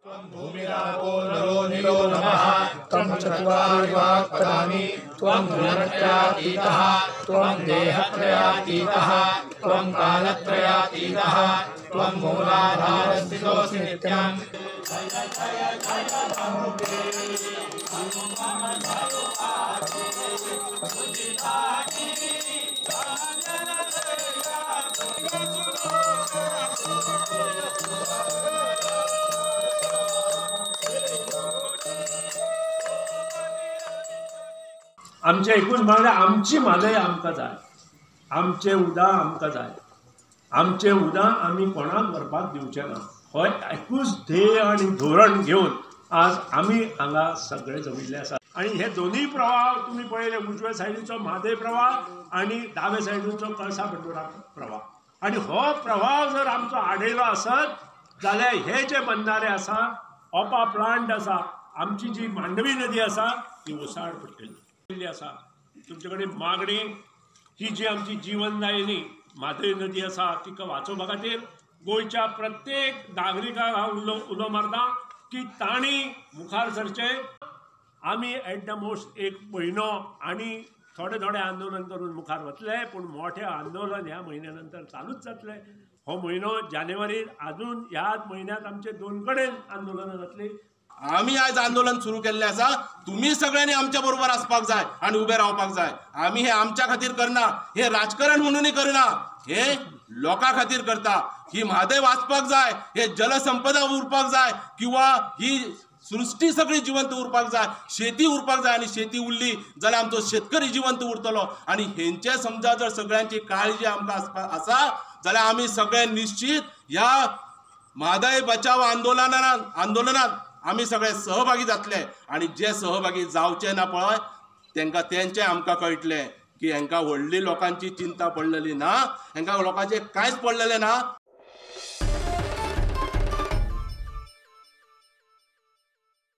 भूमिरापो Niro नीलो नमः त्वं चत्वारि वाक्पदानि त्वं गुणत्रयातीतः त्वं देहत्रयातीतः त्वं कालत्रयातीतः त्वं मूलाधारस्थितोऽसि नित्यम्। आमचे एकूच म्हणल्यार आमची म्हादय आमकां जाय, आमचे उदक आमकां जाय, आमचे उदक आमी कोणाक व्हरपाक दिवचें ना। हो एकूच ध्येय आनी धोरण घेवन आज आमी हांगा सगळे जमिल्ले आसात। आनी हे दोनूय प्रवाह तुमी पळयले, उजवे सायडीचो म्हादय प्रवाह आनी दावे सायडीचो कळसा बंडोरा प्रवाह। आनी हो प्रवाह जर आमचो आडयलो आसत जाल्यार हे जे बंधारे आसा, ओपा प्लांट आसा, आमची जी मांडवी नदी आसा ती ओसाड पडटली आसा। तुमचे कडेन मागणी ही जी आमची जीवनदायिनी म्हादय नदी आसा तिका वाचोवपा खातीर गोंयच्या प्रत्येक नागरिकाक हांव उलो मारता की तांणी मुखार सरचें। आमी एट द मोस्ट एक म्हयनो आनी थोडे थोडे आंदोलन करून मुखार वतले, पूण मोठें आंदोलन ह्या म्हयन्या नंतर चालूच जातलें। हो म्हयनो जानेवारीत अजून ह्याच म्हयन्यात आमचे 2 कडेन आंदोलनां जातली। आम्ही आज आंदोलन सुरू केल्लें आसा, तुम्ही सगळ्यांनी आमच्या बरोबर आसपाक जाय आणि उबे रावपाक जाय। आम्ही हे आमच्या खातीर करना, हे राजकारण म्हणूनय करना, हे लोकां खातीर करता। ही म्हादय वाचपाक जाय, हे जलसंपदा उरपाक जाय, किंवा ही सृष्टी सगळी जिवंत उरपाक जाय, शेती उरपाक जाय। आणि शेती उरली जाल्यार आमचो शेतकरी जिवंत उरतलो। आणि हेंचे समजा जर सगळ्यांची काळजी आमकां आसा जाल्यार आमी सगळे निश्चित ह्या म्हादय बचाव आंदोलनात आमी सगळे सहभागी जातले। आणि जे सहभागी जावचे ना पळय तेंचे आमकां कळटलें की हांकां व्हडली लोकांची चिंता पडलेली ना, हांकां लोकांचें कांयच पडलेलें ना।